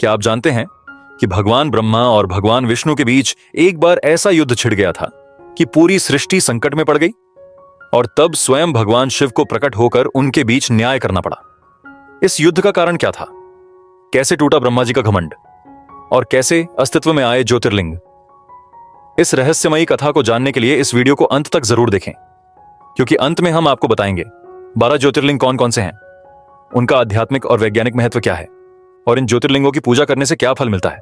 क्या आप जानते हैं कि भगवान ब्रह्मा और भगवान विष्णु के बीच एक बार ऐसा युद्ध छिड़ गया था कि पूरी सृष्टि संकट में पड़ गई और तब स्वयं भगवान शिव को प्रकट होकर उनके बीच न्याय करना पड़ा। इस युद्ध का कारण क्या था? कैसे टूटा ब्रह्मा जी का घमंड और कैसे अस्तित्व में आए ज्योतिर्लिंग? इस रहस्यमयी कथा को जानने के लिए इस वीडियो को अंत तक जरूर देखें, क्योंकि अंत में हम आपको बताएंगे 12 ज्योतिर्लिंग कौन कौन से हैं, उनका आध्यात्मिक और वैज्ञानिक महत्व क्या है और इन ज्योतिर्लिंगों की पूजा करने से क्या फल मिलता है।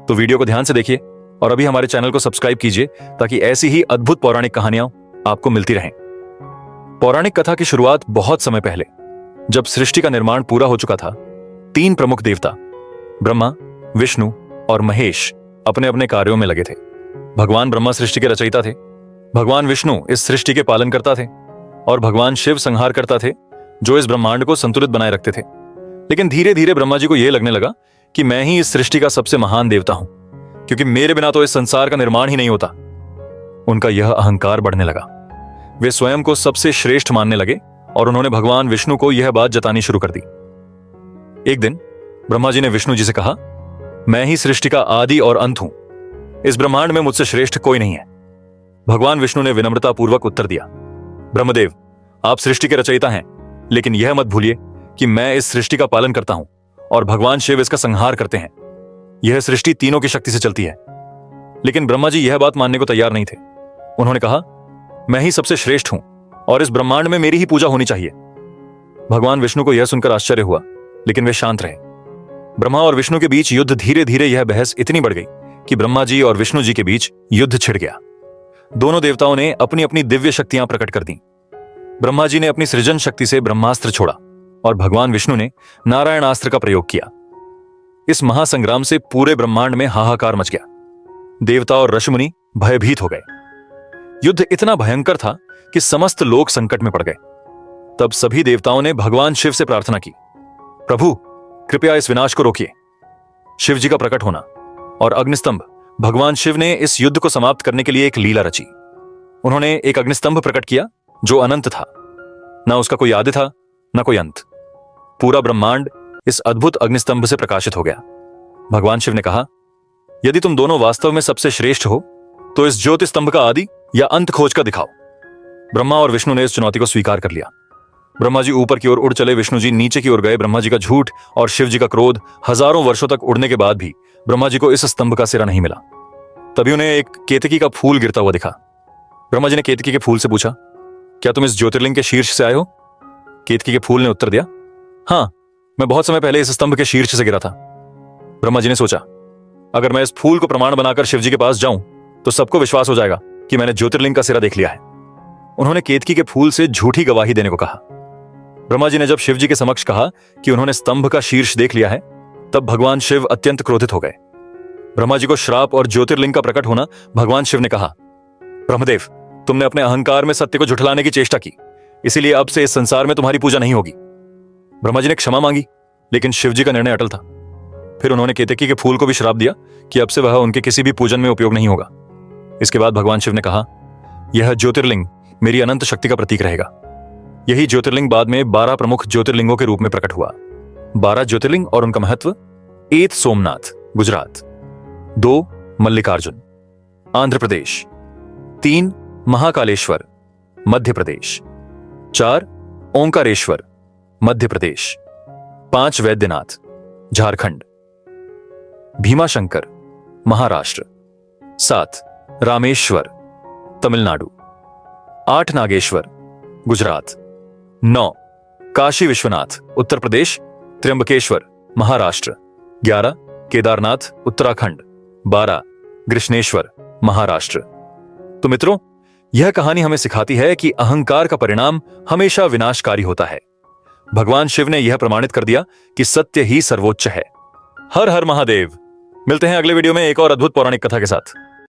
तो वीडियो को ध्यान से देखिए और अभी हमारे चैनल को सब्सक्राइब कीजिए ताकि ऐसी ही अद्भुत पौराणिक कहानियां आपको मिलती रहें। पौराणिक कथा की शुरुआत बहुत समय पहले, जब सृष्टि का निर्माण पूरा हो चुका था, 3 प्रमुख देवता ब्रह्मा, विष्णु और महेश अपने अपने कार्यों में लगे थे। भगवान ब्रह्मा सृष्टि के रचयिता थे, भगवान विष्णु इस सृष्टि के पालन करता थे और भगवान शिव संहार करता थे, जो इस ब्रह्मांड को संतुलित बनाए रखते थे। लेकिन धीरे धीरे ब्रह्मा जी को यह लगने लगा कि मैं ही इस सृष्टि का सबसे महान देवता हूं, क्योंकि मेरे बिना तो इस संसार का निर्माण ही नहीं होता। उनका यह अहंकार बढ़ने लगा। वे स्वयं को सबसे श्रेष्ठ मानने लगे और उन्होंने भगवान विष्णु को यह बात जतानी शुरू कर दी। एक दिन ब्रह्मा जी ने विष्णु जी से कहा, मैं ही सृष्टि का आदि और अंत हूं, इस ब्रह्मांड में मुझसे श्रेष्ठ कोई नहीं है। भगवान विष्णु ने विनम्रतापूर्वक उत्तर दिया, ब्रह्मदेव, आप सृष्टि के रचयिता हैं, लेकिन यह मत भूलिए कि मैं इस सृष्टि का पालन करता हूं और भगवान शिव इसका संहार करते हैं। यह सृष्टि तीनों की शक्ति से चलती है। लेकिन ब्रह्मा जी यह बात मानने को तैयार नहीं थे। उन्होंने कहा, मैं ही सबसे श्रेष्ठ हूं और इस ब्रह्मांड में मेरी ही पूजा होनी चाहिए। भगवान विष्णु को यह सुनकर आश्चर्य हुआ, लेकिन वे शांत रहे। ब्रह्मा और विष्णु के बीच युद्ध धीरे धीरे यह बहस इतनी बढ़ गई कि ब्रह्मा जी और विष्णु जी के बीच युद्ध छिड़ गया। दोनों देवताओं ने अपनी अपनी दिव्य शक्तियां प्रकट कर दी। ब्रह्मा जी ने अपनी सृजन शक्ति से ब्रह्मास्त्र छोड़ा और भगवान विष्णु ने नारायणास्त्र का प्रयोग किया। इस महासंग्राम से पूरे ब्रह्मांड में हाहाकार मच गया। देवता और ऋषिमुनि भयभीत हो गए। युद्ध इतना भयंकर था कि समस्त लोग संकट में पड़ गए। तब सभी देवताओं ने भगवान शिव से प्रार्थना की, प्रभु कृपया इस विनाश को रोकिए। शिव जी का प्रकट होना और अग्निस्तंभ, भगवान शिव ने इस युद्ध को समाप्त करने के लिए एक लीला रची। उन्होंने एक अग्निस्तंभ प्रकट किया जो अनंत था, ना उसका कोई आदि था ना कोई अंत। पूरा ब्रह्मांड इस अद्भुत अग्निस्तंभ से प्रकाशित हो गया। भगवान शिव ने कहा, यदि तुम दोनों वास्तव में सबसे श्रेष्ठ हो तो इस ज्योति स्तंभ का आदि या अंत खोज कर दिखाओ। ब्रह्मा और विष्णु ने इस चुनौती को स्वीकार कर लिया। ब्रह्मा जी ऊपर की ओर उड़ चले, विष्णु जी नीचे की ओर गए। ब्रह्मा जी का झूठ और शिव जी का क्रोध, हजारों वर्षों तक उड़ने के बाद भी ब्रह्मा जी को इस स्तंभ का सिरा नहीं मिला। तभी उन्हें एक केतकी का फूल गिरता हुआ दिखा। ब्रह्मा जी ने केतकी के फूल से पूछा, क्या तुम इस ज्योतिर्लिंग के शीर्ष से आए हो? केतकी के फूल ने उत्तर दिया, हाँ, मैं बहुत समय पहले इस स्तंभ के शीर्ष से गिरा था। ब्रह्मा जी ने सोचा, अगर मैं इस फूल को प्रमाण बनाकर शिव जी के पास जाऊं तो सबको विश्वास हो जाएगा कि मैंने ज्योतिर्लिंग का सिरा देख लिया है। उन्होंने केतकी के फूल से झूठी गवाही देने को कहा। ब्रह्मा जी ने जब शिव जी के समक्ष कहा कि उन्होंने स्तंभ का शीर्ष देख लिया है, तब भगवान शिव अत्यंत क्रोधित हो गए। ब्रह्मा जी को श्राप और ज्योतिर्लिंग का प्रकट होना, भगवान शिव ने कहा, ब्रह्मदेव, तुमने अपने अहंकार में सत्य को झुठलाने की चेष्टा की, इसीलिए अब से इस संसार में तुम्हारी पूजा नहीं होगी। ब्रह्मा जी ने क्षमा मांगी, लेकिन शिव जी का निर्णय अटल था। फिर उन्होंने केतकी के फूल को भी श्राप दिया कि अब से वह उनके किसी भी पूजन में उपयोग नहीं होगा। इसके बाद भगवान शिव ने कहा, यह ज्योतिर्लिंग मेरी अनंत शक्ति का प्रतीक रहेगा। यही ज्योतिर्लिंग बाद में 12 प्रमुख ज्योतिर्लिंगों के रूप में प्रकट हुआ। 12 ज्योतिर्लिंग और उनका महत्व: 1 सोमनाथ गुजरात, 2 मल्लिकार्जुन आंध्र प्रदेश, 3 महाकालेश्वर मध्य प्रदेश, 4 ओंकारेश्वर मध्य प्रदेश, 5 वैद्यनाथ झारखंड, भीमाशंकर महाराष्ट्र, 7 रामेश्वर तमिलनाडु, 8 नागेश्वर गुजरात, 9 काशी विश्वनाथ उत्तर प्रदेश त्र्यंबकेश्वर महाराष्ट्र, 11 केदारनाथ उत्तराखंड, 12 कृष्णेश्वर महाराष्ट्र। तो मित्रों, यह कहानी हमें सिखाती है कि अहंकार का परिणाम हमेशा विनाशकारी होता है। भगवान शिव ने यह प्रमाणित कर दिया कि सत्य ही सर्वोच्च है। हर हर महादेव। मिलते हैं अगले वीडियो में एक और अद्भुत पौराणिक कथा के साथ।